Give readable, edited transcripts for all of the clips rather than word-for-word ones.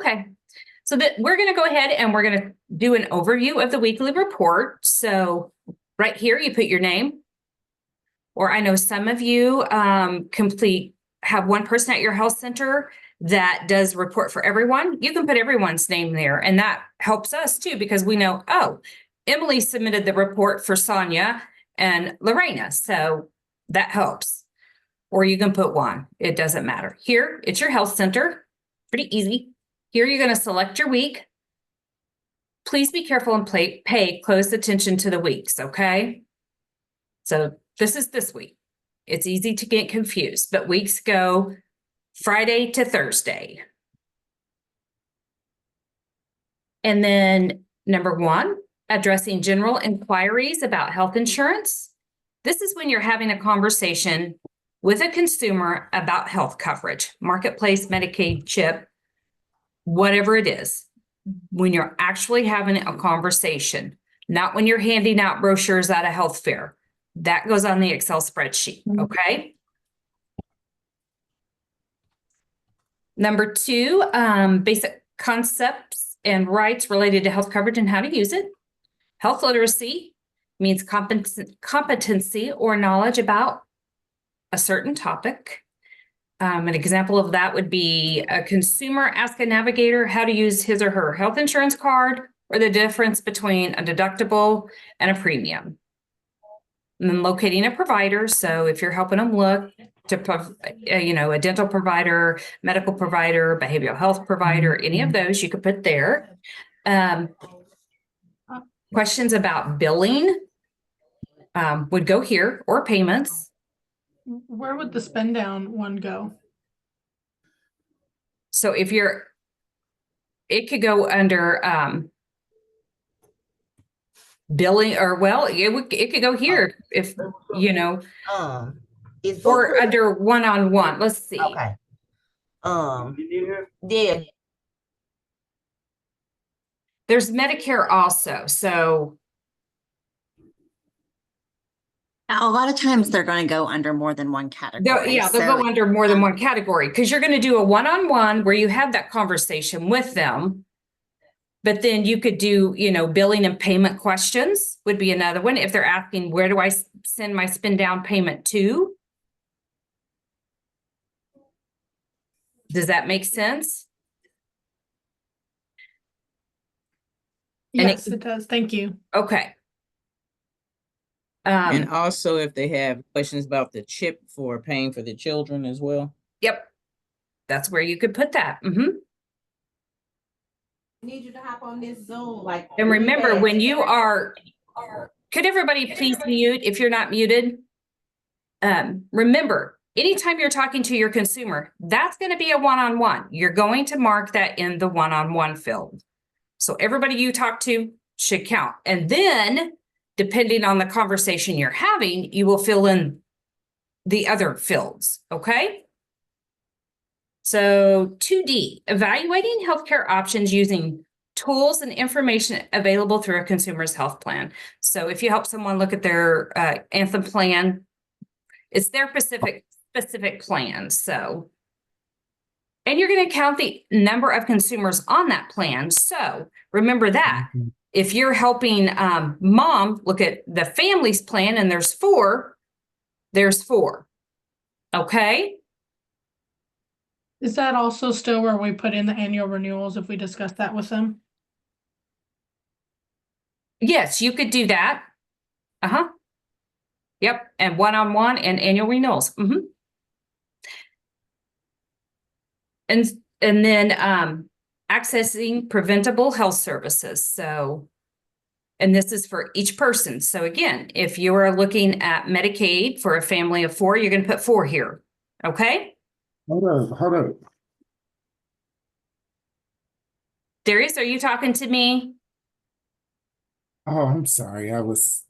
Okay, so that we're going to go ahead and we're going to do an overview of the weekly report. So right here, you put your name, or I know some of you have one person at your health center that does report for everyone. You can put everyone's name there, and that helps us too, because we know, oh, Emily submitted the report for Sonia and Lorena, so that helps. Or you can put one, it doesn't matter. Here, it's your health center, pretty easy. Here, you're going to select your week. Please be careful and pay close attention to the weeks, okay? So this is this week. It's easy to get confused, but weeks go Friday to Thursday. And then number 1, addressing general inquiries about health insurance. This is when you're having a conversation with a consumer about health coverage, marketplace, Medicaid, CHIP, whatever it is. When you're actually having a conversation, not when you're handing out brochures at a health fair. That goes on the Excel spreadsheet, okay? Number 2, basic concepts and rights related to health coverage and how to use it. Health literacy means competency or knowledge about a certain topic. An example of that would be a consumer ask a navigator how to use his or her health insurance card, or the difference between a deductible and a premium. And then locating a provider. So if you're helping them look to, a dental provider, medical provider, behavioral health provider, any of those you could put there. Questions about billing would go here, or payments. Where would the spend down one go? So if it could go under billing, or it could go here if or under one-on-one. Let's see. Okay. Yeah. There's Medicare also. So a lot of times they're going to go under more than one category. They'll go under more than one category, because you're going to do a one-on-one where you have that conversation with them. But then you could do, billing and payment questions would be another one. If they're asking, where do I send my spend down payment to? Does that make sense? Yes, it does. Thank you. Okay. And also if they have questions about the CHIP for paying for the children as well. Yep. That's where you could put that. Need you to hop on this Zoom. And remember, when you are, could everybody please mute if you're not muted? Remember, anytime you're talking to your consumer, that's going to be a one-on-one. You're going to mark that in the one-on-one field. So everybody you talk to should count. And then, depending on the conversation you're having, you will fill in the other fields, okay? So 2D, evaluating healthcare options using tools and information available through a consumer's health plan. So if you help someone look at their Anthem plan, it's their specific plan. So, and you're going to count the number of consumers on that plan. So remember that. If you're helping mom look at the family's plan and there's 4, okay? Is that also still where we put in the annual renewals if we discuss that with them? Yes, you could do that. Yep, and one-on-one and annual renewals. And then accessing preventable health services. So, and this is for each person. So again, if you are looking at Medicaid for a family of 4, you're going to put 4 here. Okay? Hold up. Darius, are you talking to me? Oh, I'm sorry. I was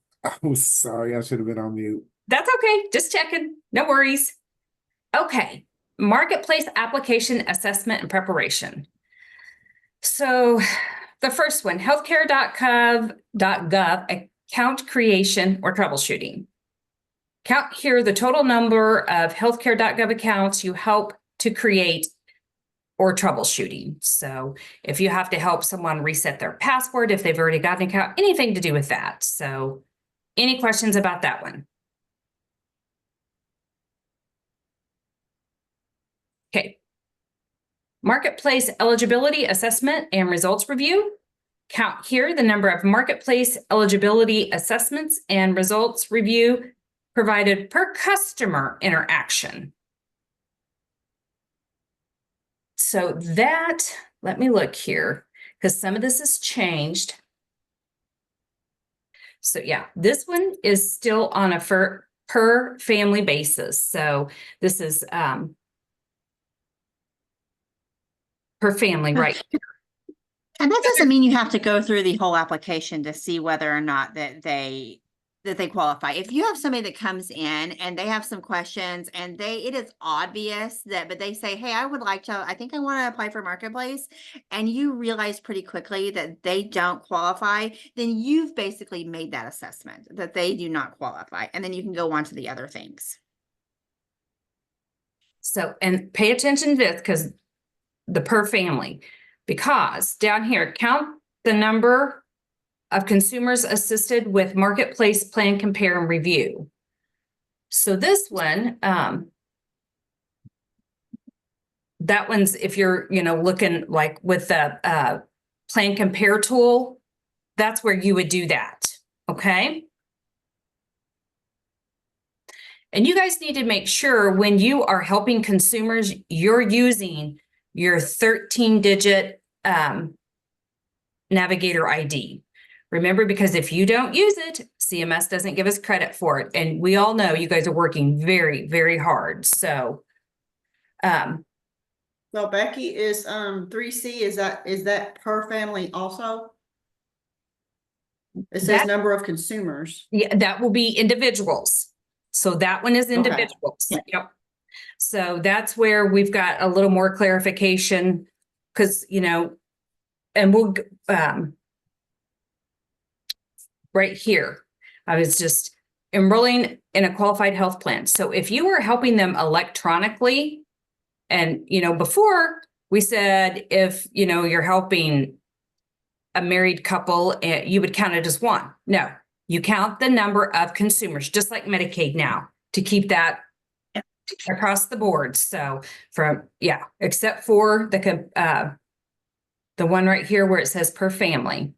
sorry. I should have been on mute. That's okay. Just checking. No worries. Okay. Marketplace application assessment and preparation. So the first one, healthcare.gov account creation or troubleshooting. Count here the total number of healthcare.gov accounts you help to create or troubleshooting. So if you have to help someone reset their password, if they've already got an account, anything to do with that. So any questions about that one? Okay. Marketplace eligibility assessment and results review. Count here the number of marketplace eligibility assessments and results review provided per customer interaction. So that, let me look here, because some of this has changed. So yeah, this one is still on a per family basis. So this is per family, right? And that doesn't mean you have to go through the whole application to see whether or not that they qualify. If you have somebody that comes in and they have some questions and it is obvious but they say, hey, I think I want to apply for Marketplace, and you realize pretty quickly that they don't qualify, then you've basically made that assessment that they do not qualify. And then you can go on to the other things. So, and pay attention to this because the per family, because down here, count the number of consumers assisted with marketplace plan, compare, and review. So this one, that one's if you're, looking like with the plan compare tool, that's where you would do that, okay? And you guys need to make sure when you are helping consumers, you're using your 13-digit Navigator ID. Remember, because if you don't use it, CMS doesn't give us credit for it. And we all know you guys are working very, very hard. So, So Becky, is 3C, is that per family also? It says That- number of consumers. yeah, that will be individuals. So that one is Okay. individuals. Yep. So that's where we've got a little more clarification because, and we'll, right here, I was just enrolling in a qualified health plan. So if you were helping them electronically, and, before we said, if, you're helping a married couple, you would count it as one. No, you count the number of consumers, just like Medicaid now, to keep that across the board. So except for the one right here where it says per family.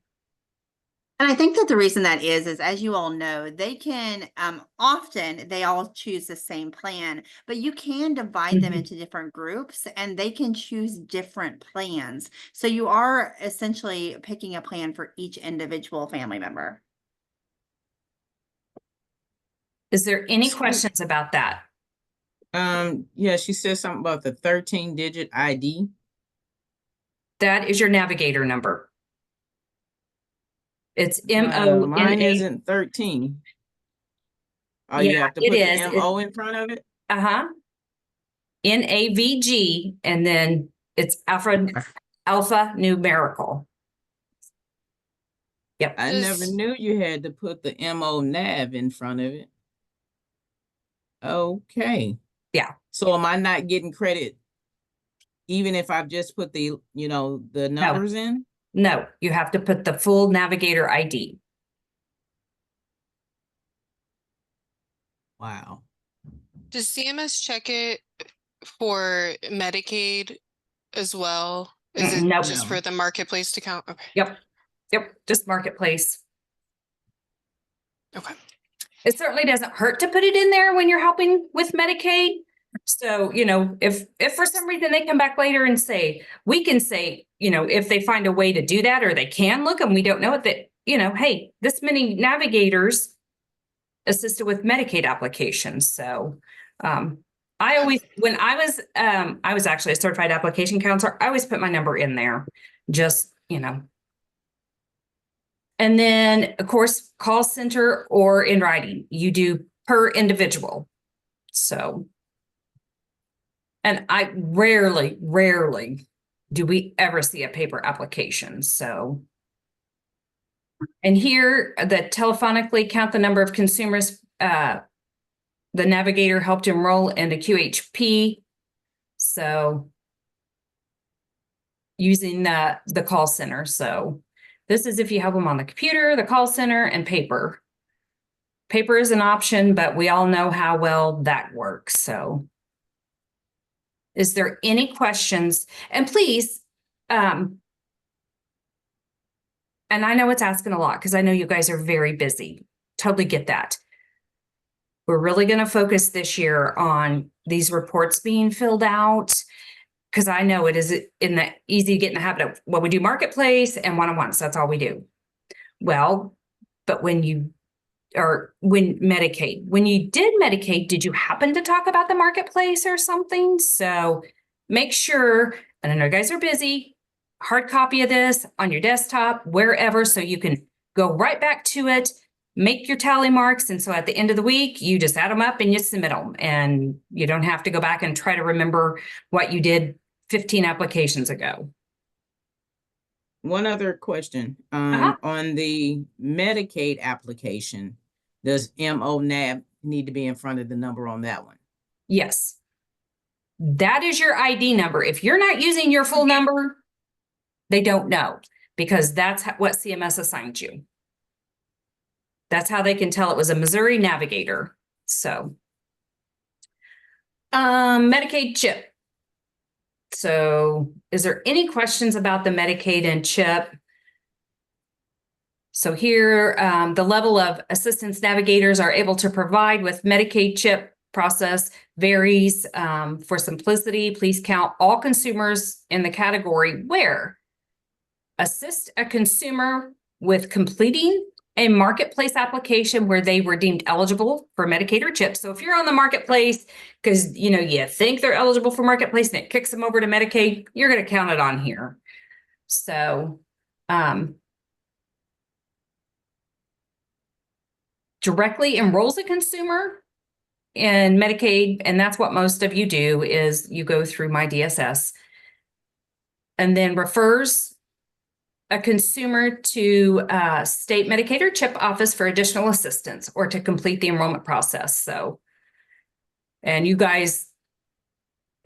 And I think that the reason that is as you all know, they can, often they all choose the same plan, but you can divide them Mhm. into different groups and they can choose different plans. So you are essentially picking a plan for each individual family member. Is there any questions about that? Yeah, she said something about the 13-digit ID. That is your Navigator number. It's Mine MONA. isn't 13. Oh, you Yeah, have to it put is. the MO in front of it? Uh-huh. NAVG, and then it's alpha numerical. Yep. I never knew you had to put the MO nav in front of it. Okay. Yeah. So am I not getting credit even if I've just put the numbers in? No, you have to put the full Navigator ID. Wow. Does CMS check it for Medicaid as well? Is it No. just for the marketplace to count? Okay. Yep, just marketplace. Okay. It certainly doesn't hurt to put it in there when you're helping with Medicaid. So, if for some reason they come back later and we can say, if they find a way to do that, or they can look and we don't know it, that, hey, this many navigators assisted with Medicaid applications. So, I always, when I was actually a certified application counselor, I always put my number in there, just, And then, of course, call center or in writing, you do per individual. So, and I rarely do we ever see a paper application. So, and here, the telephonically count the number of consumers, the Navigator helped enroll in the QHP. So using the call center. So this is if you have them on the computer, the call center, and paper. Paper is an option, but we all know how well that works. So is there any questions? And please, and I know it's asking a lot because I know you guys are very busy. Totally get that. We're really going to focus this year on these reports being filled out because I know it is in the easy to get in the habit of, well, we do marketplace and one-on-ones. That's all we do. Well, but when Medicaid, when you did Medicaid, did you happen to talk about the marketplace or something? So make sure, and I know you guys are busy, hard copy of this on your desktop, wherever, so you can go right back to it, make your tally marks. And so at the end of the week, you just add them up and you submit them. And you don't have to go back and try to remember what you did 15 applications ago. One other question, on the Medicaid application, does MONAB need to be in front of the number on that one? Yes. That is your ID number. If you're not using your full number, they don't know because that's what CMS assigned you. That's how they can tell it was a Missouri Navigator. So, Medicaid CHIP. So is there any questions about the Medicaid and CHIP? So here, the level of assistance navigators are able to provide with Medicaid CHIP process varies. For simplicity, please count all consumers in the category where assist a consumer with completing a marketplace application where they were deemed eligible for Medicaid or CHIP. So if you're on the marketplace, because you think they're eligible for marketplace and it kicks them over to Medicaid, you're going to count it on here. So directly enrolls a consumer in Medicaid, and that's what most of you do is you go through My DSS and then refers a consumer to state Medicaid or CHIP office for additional assistance or to complete the enrollment process. So, and you guys,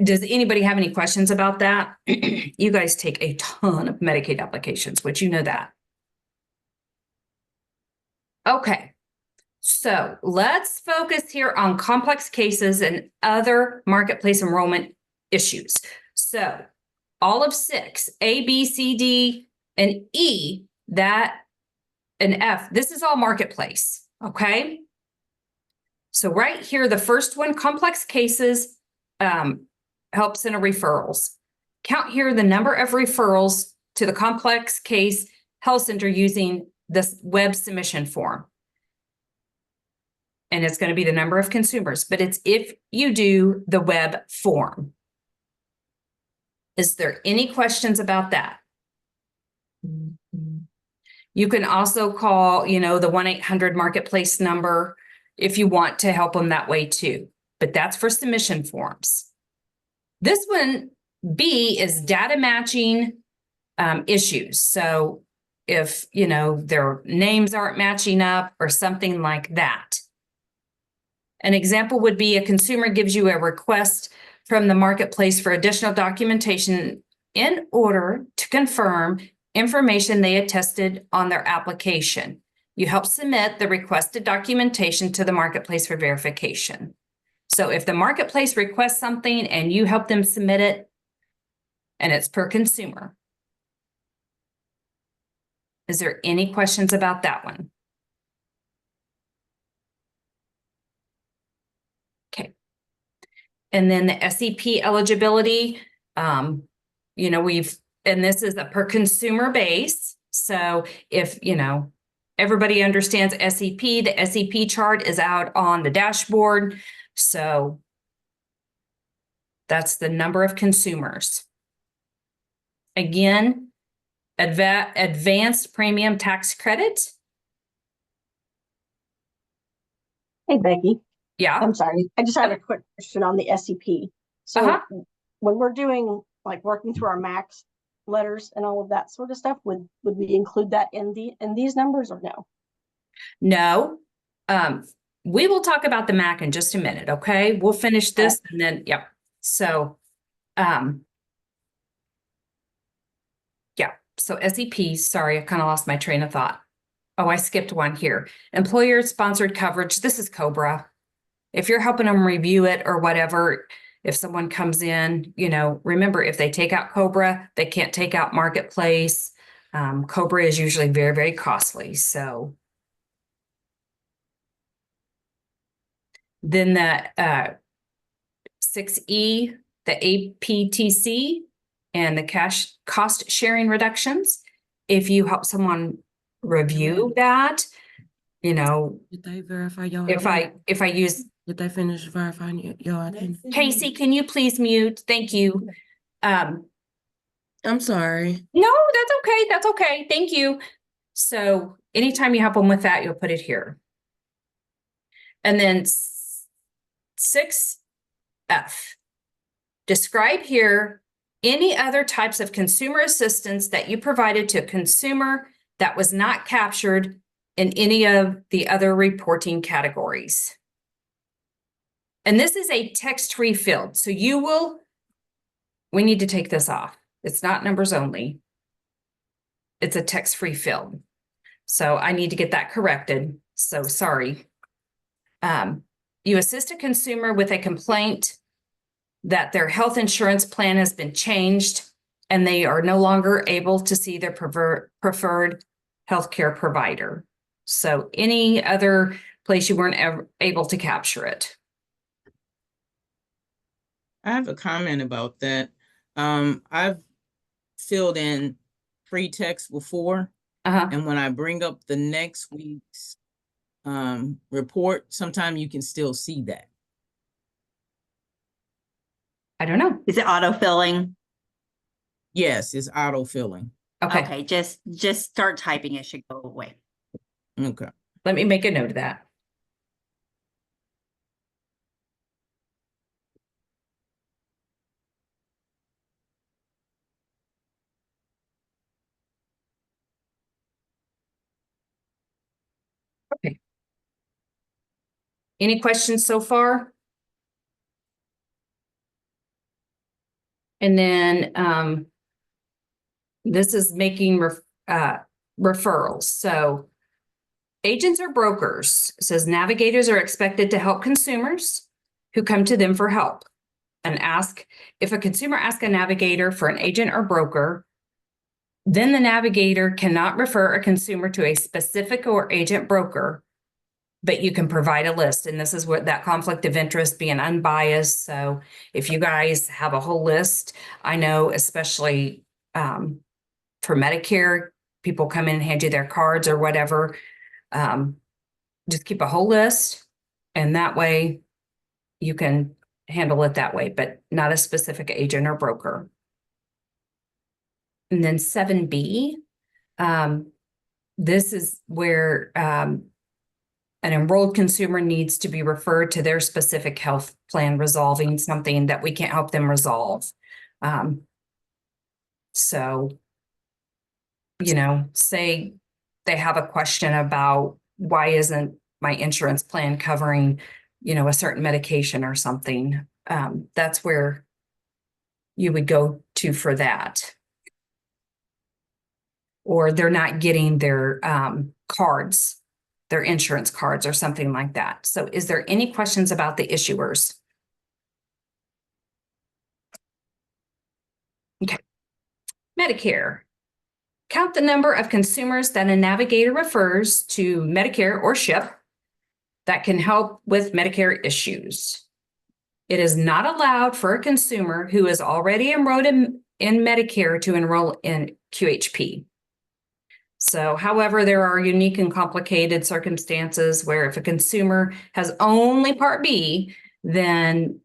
does anybody have any questions about that? You guys take a ton of Medicaid applications, which you know that. Okay, so let's focus here on complex cases and other marketplace enrollment issues. So all of 6, A, B, C, D, and E, and F, this is all marketplace, okay? So right here, the first one, complex cases, help center referrals. Count here the number of referrals to the complex case health center using this web submission form. And it's going to be the number of consumers, but it's if you do the web form. Is there any questions about that? You can also call, the 1-800 marketplace number if you want to help them that way too. But that's for submission forms. This one, B, is data matching issues. So if, their names aren't matching up or something like that. An example would be a consumer gives you a request from the marketplace for additional documentation in order to confirm information they attested on their application. You help submit the requested documentation to the marketplace for verification. So if the marketplace requests something and you help them submit it, and it's per consumer. Is there any questions about that one? Okay. And then the SEP eligibility, and this is a per consumer base. So if, everybody understands SEP, the SEP chart is out on the dashboard. So that's the number of consumers. Again, advanced premium tax credit. Hey, Becky. Yeah. I'm sorry. I just had a quick question on the SEP. So when we're doing working through our max letters and all of that sort of stuff, would we include that in these numbers or no? No. We will talk about the MAC in just a minute, okay? We'll finish this and then, yep. So, So SEP, sorry, I kind of lost my train of thought. Oh, I skipped one here. Employer sponsored coverage. This is COBRA. If you're helping them review it or whatever, if someone comes in, remember, if they take out COBRA, they can't take out Marketplace. COBRA is usually very, very costly. So then the 6E, the APTC, and the cost sharing reductions. If you help someone review that, Did they verify your if I use Did they finish verifying your identity? Casey, can you please mute? Thank you. I'm sorry. No, that's okay. That's okay. Thank you. So anytime you help them with that, you'll put it here. And then 6F. Describe here any other types of consumer assistance that you provided to a consumer that was not captured in any of the other reporting categories. And this is a text-free field. So we need to take this off. It's not numbers only. It's a text-free field. So I need to get that corrected. So sorry. You assist a consumer with a complaint that their health insurance plan has been changed and they are no longer able to see their preferred healthcare provider. So any other place you weren't ever able to capture it. I have a comment about that. I've filled in free text before, and when I bring up the next week's report, sometimes you can still see that. I don't know. Is it auto-filling? Yes, it's auto-filling. Okay. Just start typing. It should go away. Okay. Let me make a note of that. Okay. Any questions so far? And then this is making referrals. So agents or brokers, it says navigators are expected to help consumers who come to them for help and ask if a consumer asks a navigator for an agent or broker, then the navigator cannot refer a consumer to a specific or agent broker, but you can provide a list. And this is what that conflict of interest, being unbiased. So if you guys have a whole list, I know especially for Medicare, people come in and hand you their cards or whatever. Just keep a whole list, and that way you can handle it that way, but not a specific agent or broker. And then 7B, this is where an enrolled consumer needs to be referred to their specific health plan resolving something that we can't help them resolve. So, say they have a question about why isn't my insurance plan covering, a certain medication or something. That's where you would go to for that. Or they're not getting their cards, their insurance cards or something like that. So is there any questions about the issuers? Okay. Medicare. Count the number of consumers that a navigator refers to Medicare or SHIP that can help with Medicare issues. It is not allowed for a consumer who is already enrolled in Medicare to enroll in QHP. So, however, there are unique and complicated circumstances where if a consumer has only Part B, then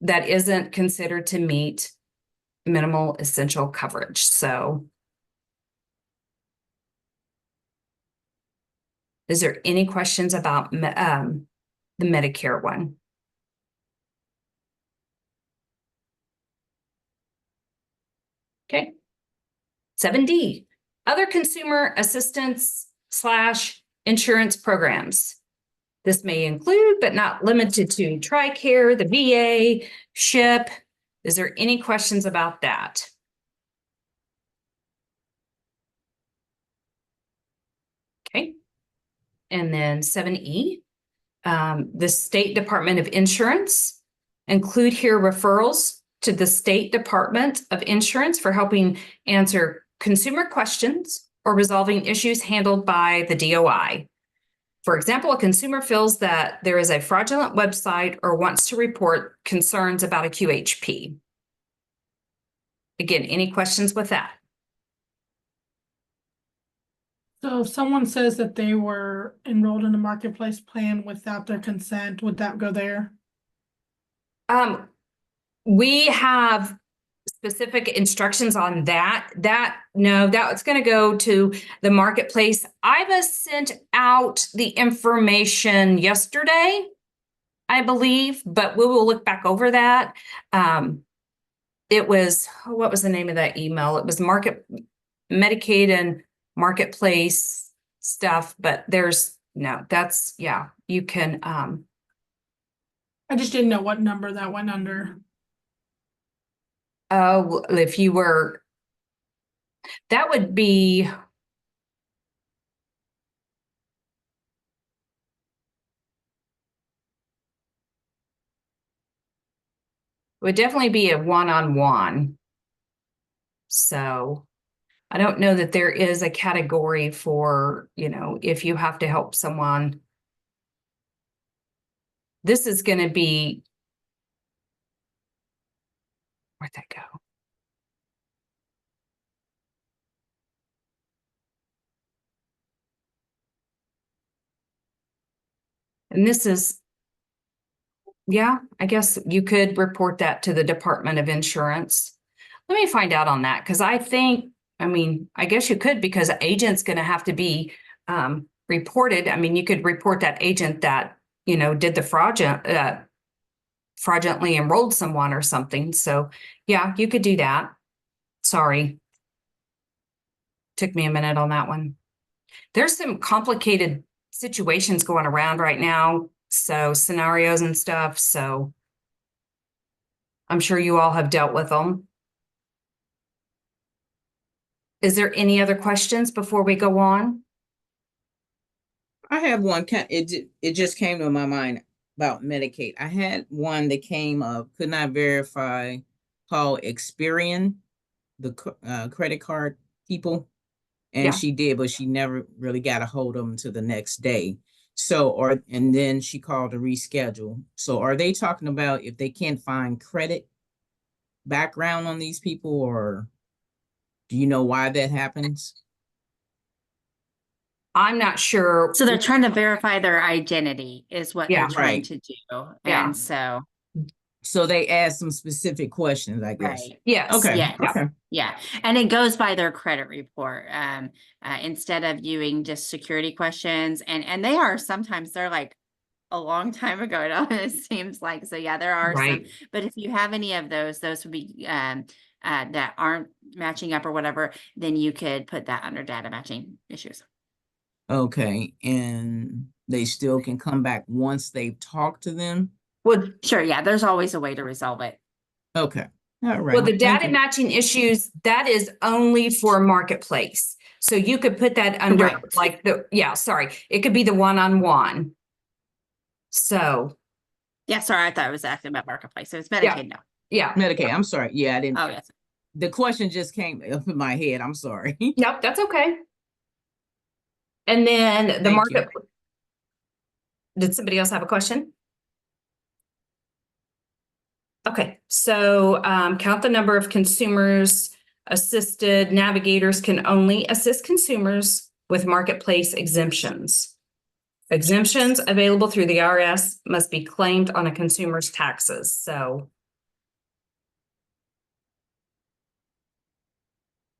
that isn't considered to meet minimal essential coverage. So, is there any questions about the Medicare one? Okay. 7D, other consumer assistance / insurance programs. This may include, but not limited to, TRICARE, the VA, SHIP. Is there any questions about that? Okay. And then 7E, the State Department of Insurance. Include here referrals to the State Department of Insurance for helping answer consumer questions or resolving issues handled by the DOI. For example, a consumer feels that there is a fraudulent website or wants to report concerns about a QHP. Again, any questions with that? So if someone says that they were enrolled in a marketplace plan without their consent, would that go there? We have specific instructions on that. No, that's going to go to the marketplace. IVA sent out the information yesterday, I believe, but we will look back over that. It was, what was the name of that email? It was Medicaid and marketplace stuff, but you can, I just didn't know what number that went under. if you were, that would be, would definitely be a one-on-one. So I don't know that there is a category for, if you have to help someone. This is going to be, where'd that go? And this is, yeah, I guess you could report that to the Department of Insurance. Let me find out on that, because I guess you could, because the agent's going to have to be reported. You could report that agent that, did the fraudulently enrolled someone or something. So yeah, you could do that. Sorry. Took me a minute on that one. There's some complicated situations going around right now. So scenarios and stuff. So I'm sure you all have dealt with them. Is there any other questions before we go on? I have one. It just came to my mind about Medicaid. I had one that came up, could not verify, called Experian, the credit card people. And she did, but she never really got a hold of them until the next day. So, and then she called to reschedule. So are they talking about if they can't find credit background on these people, or do you know why that happens? I'm not sure. So they're trying to verify their identity is what they're trying to do. Yeah. And so they ask some specific questions, I guess. Right. Yes. Okay. Yes. Okay. Yeah. And it goes by their credit report. Instead of viewing just security questions. And they are sometimes they're like a long time ago, it seems like. So yeah, there are some. But if you have any of those would be that aren't matching up or whatever, then you could put that under data matching issues. Okay. And they still can come back once they've talked to them? Well, sure. Yeah. There's always a way to resolve it. Okay. All right. Well, the data matching issues, that is only for marketplace. So you could put that under it could be the one-on-one. So. Yeah, sorry, I thought it was asking about marketplace. So it's Medicaid now. Yeah. Medicaid. I'm sorry. Yeah, I didn't. Oh, yes. The question just came up in my head. I'm sorry. Nope, that's okay. And then the market. Did somebody else have a question? Okay, so count the number of consumers assisted. Navigators can only assist consumers with marketplace exemptions. Exemptions available through the IRS must be claimed on a consumer's taxes. So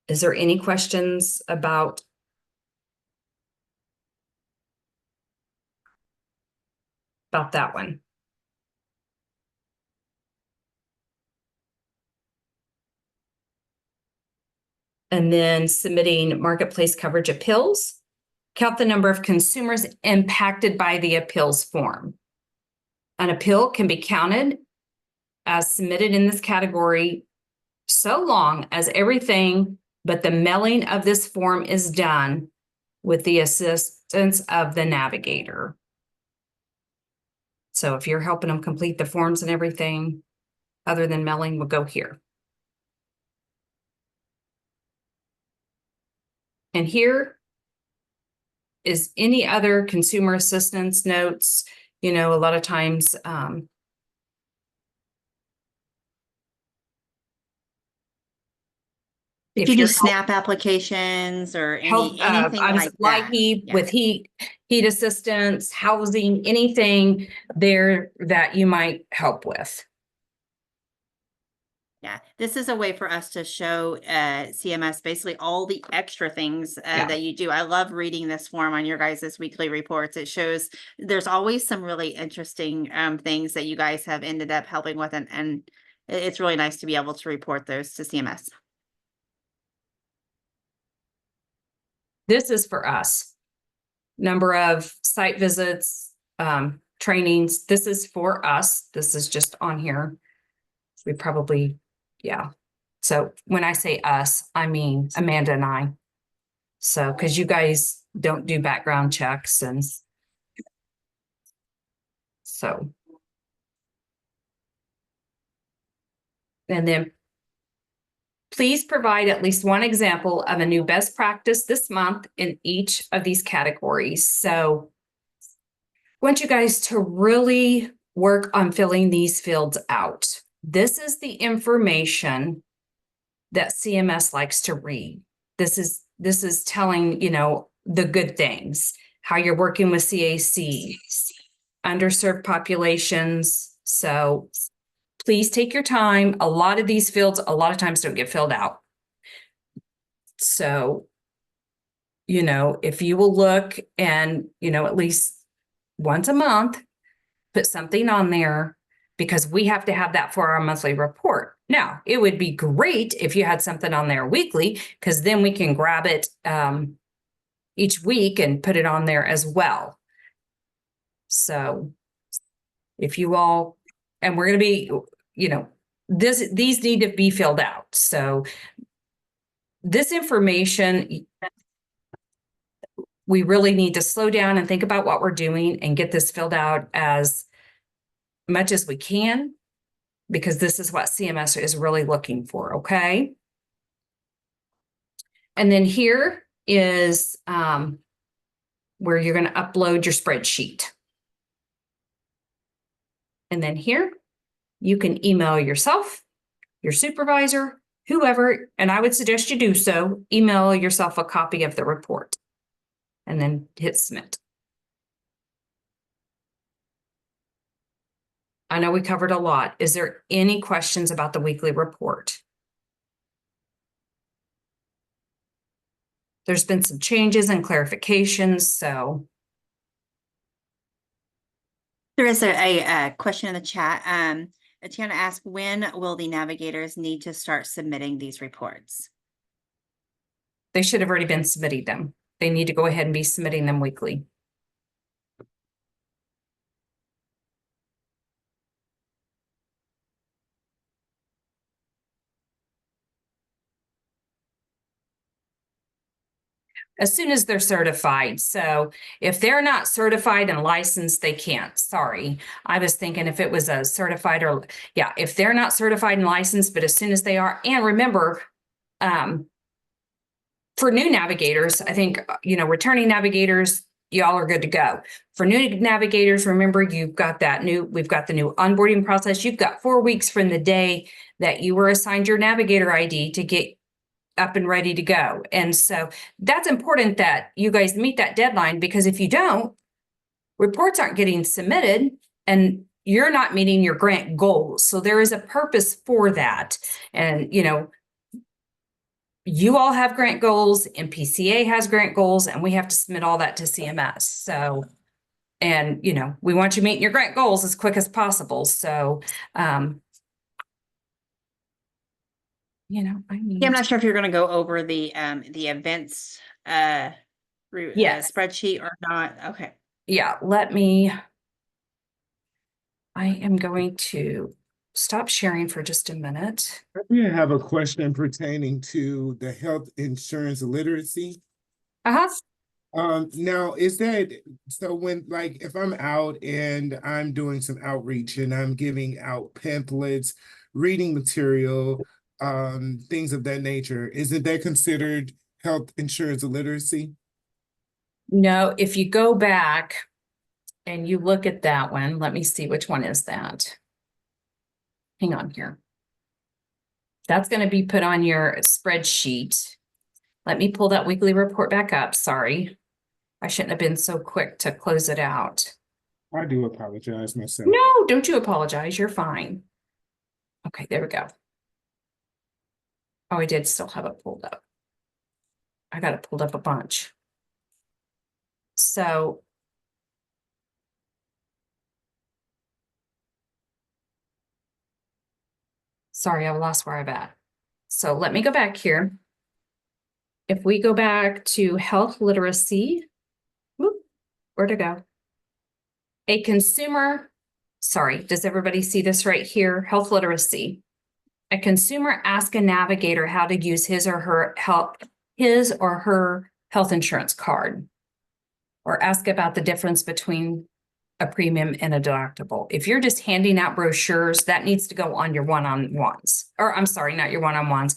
is there any questions about that one? And then submitting marketplace coverage appeals. Count the number of consumers impacted by the appeals form. An appeal can be counted as submitted in this category so long as everything but the mailing of this form is done with the assistance of the Navigator. So if you're helping them complete the forms and everything, other than mailing, we'll go here. And here is any other consumer assistance notes. You know, a lot of times, If you do SNAP applications or anything like that. with heat assistance, housing, anything there that you might help with. Yeah, this is a way for us to show CMS basically all the extra things that you do. I love reading this form on your guys' weekly reports. It shows there's always some really interesting things that you guys have ended up helping with, and it's really nice to be able to report those to CMS. This is for us. Number of site visits, trainings. This is for us. This is just on here. We probably, yeah. So when I say us, I mean Amanda and I. So, because you guys don't do background checks and so. And then please provide at least one example of a new best practice this month in each of these categories. So I want you guys to really work on filling these fields out. This is the information that CMS likes to read. This is telling, you know, the good things, how you're working with CAC, underserved populations. So please take your time. A lot of these fields, a lot of times don't get filled out. So, you know, if you will look and, you know, at least once a month, put something on there because we have to have that for our monthly report. Now, it would be great if you had something on there weekly, because then we can grab it each week and put it on there as well. So if you all, and we're going to be, you know, these need to be filled out. So this information, we really need to slow down and think about what we're doing and get this filled out as much as we can, because this is what CMS is really looking for, okay? And then here is where you're going to upload your spreadsheet. And then here, you can email yourself, your supervisor, whoever, and I would suggest you do so, email yourself a copy of the report and then hit submit. I know we covered a lot. Is there any questions about the weekly report? There's been some changes and clarifications, so. There is a question in the chat. Tiana asked, when will the navigators need to start submitting these reports? They should have already been submitting them. They need to go ahead and be submitting them weekly. As soon as they're certified. So if they're not certified and licensed, they can't. Sorry. I was thinking if it was a certified or, yeah, if they're not certified and licensed, but as soon as they are, and remember, for new navigators, I think, you know, returning navigators, y'all are good to go. For new navigators, remember, we've got the new onboarding process. You've got 4 weeks from the day that you were assigned your navigator ID to get up and ready to go. And so that's important that you guys meet that deadline, because if you don't, reports aren't getting submitted and you're not meeting your grant goals. So there is a purpose for that. And, you know, you all have grant goals, MPCA has grant goals, and we have to submit all that to CMS. So, and, you know, we want you meeting your grant goals as quick as possible. So, you know, Yeah, I'm not sure if you're going to go over the events spreadsheet or not. Okay. Yeah, I am going to stop sharing for just a minute. I have a question pertaining to the health insurance literacy. Now is that, so when, like, if I'm out and I'm doing some outreach and I'm giving out pamphlets, reading material, things of that nature, isn't that considered health insurance literacy? No, if you go back and you look at that one, let me see, which one is that? Hang on here. That's going to be put on your spreadsheet. Let me pull that weekly report back up. Sorry. I shouldn't have been so quick to close it out. I do apologize myself. No, don't you apologize. You're fine. Okay, there we go. Oh, I did still have it pulled up. I got it pulled up a bunch. So sorry, I lost where I'm at. So let me go back here. If we go back to health literacy, whoop, where'd it go? A consumer, sorry, does everybody see this right here? Health literacy. A consumer asks a navigator how to use his or her health insurance card, or ask about the difference between a premium and a deductible. If you're just handing out brochures, that needs to go on your one-on-ones, or I'm sorry, not your one-on-ones,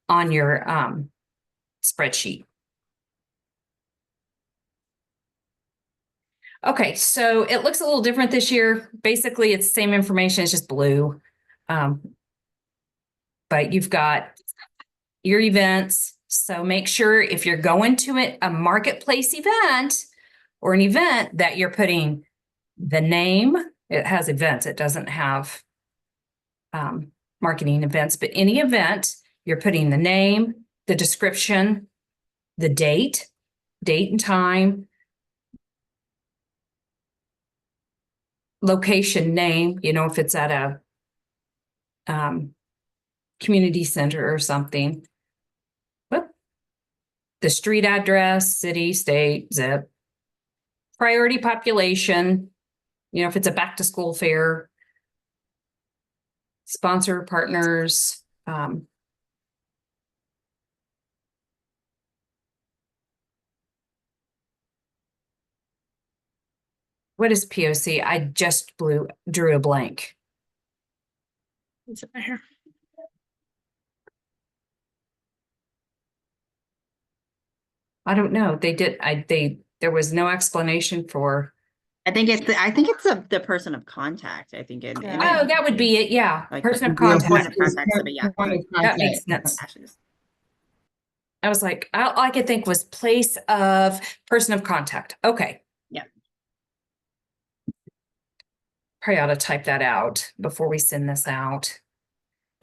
on your spreadsheet. Okay, so it looks a little different this year. Basically, it's the same information, it's just blue. But you've got your events. So make sure if you're going to a marketplace event or an event that you're putting the name. It has events. It doesn't have marketing events, but any event, you're putting the name, the description, the date and time, location name, you know, if it's at a community center or something. Whoop. The street address, city, state, zip, priority population, you know, if it's a back to school fair, sponsor partners, what is POC? I just drew a blank. Is it right here? I don't know. There was no explanation for. I think it's the person of contact. I think Oh, that would be it. Yeah. Like Person of point contact. of contact. So, but yeah, That makes sense. I was like, all I could think was place of person of contact. Okay. Yeah. Probably ought to type that out before we send this out.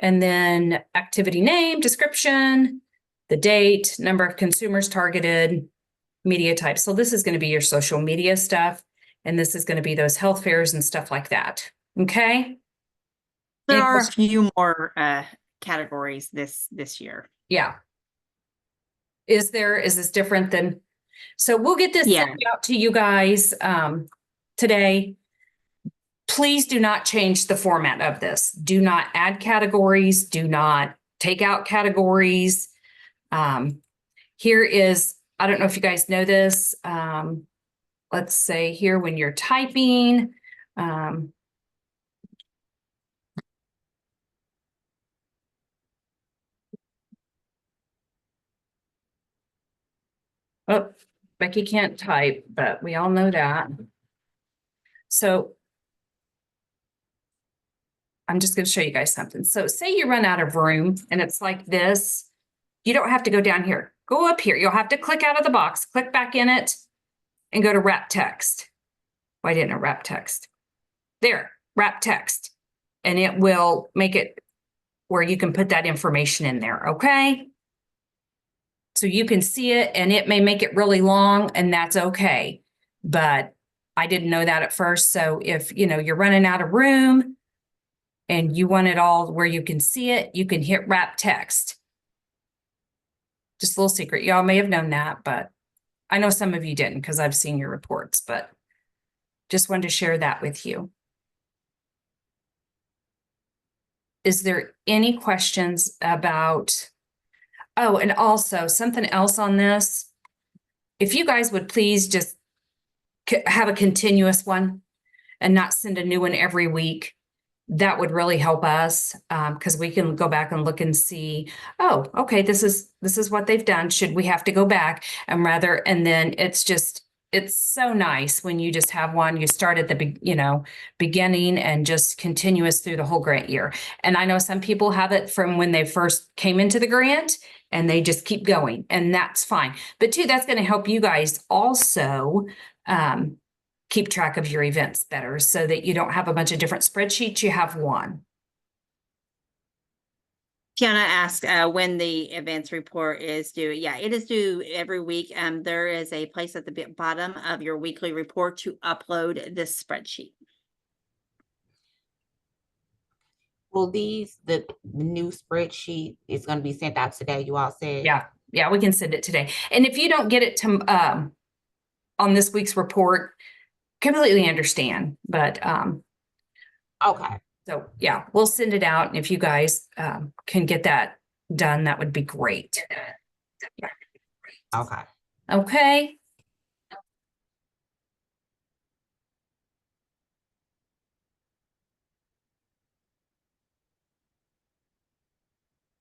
And then activity name, description, the date, number of consumers targeted, media type. So this is going to be your social media stuff. And this is going to be those health fairs and stuff like that. Okay. There are a few more categories this year. Yeah. Is this different than, so we'll get this sent out to you guys today. Please do not change the format of this. Do not add categories. Do not take out categories. Here is, I don't know if you guys know this. Let's say here when you're typing, oh, Becky can't type, but we all know that. So I'm just going to show you guys something. So say you run out of room and it's like this. You don't have to go down here. Go up here. You'll have to click out of the box, click back in it, and go to wrap text. Why didn't it wrap text? There, wrap text. And it will make it where you can put that information in there, okay? So you can see it, and it may make it really long, and that's okay. But I didn't know that at first. So if you're running out of room and you want it all where you can see it, you can hit wrap text. Just a little secret. Y'all may have known that, but I know some of you didn't because I've seen your reports, but just wanted to share that with you. Is there any questions about, oh, and also something else on this. if you guys would please just have a continuous one and not send a new one every week, that would really help us, because we can go back and look and see, oh, okay, this is what they've done. Should we have to go back? And then it's so nice when you just have one, you start at the beginning and just continuous through the whole grant year. And I know some people have it from when they first came into the grant and they just keep going, and that's fine. But too, that's going to help you guys also keep track of your events better, so that you don't have a bunch of different spreadsheets, you have one. Tiana asked when the events report is due. Yeah, it is due every week. There is a place at the bottom of your weekly report to upload this spreadsheet. Well, the new spreadsheet is gonna be sent out today, you all said? Yeah, we can send it today. And if you don't get it to on this week's report, completely understand, but Okay, so yeah, we'll send it out, and if you guys can get that done, that would be great. okay. Okay,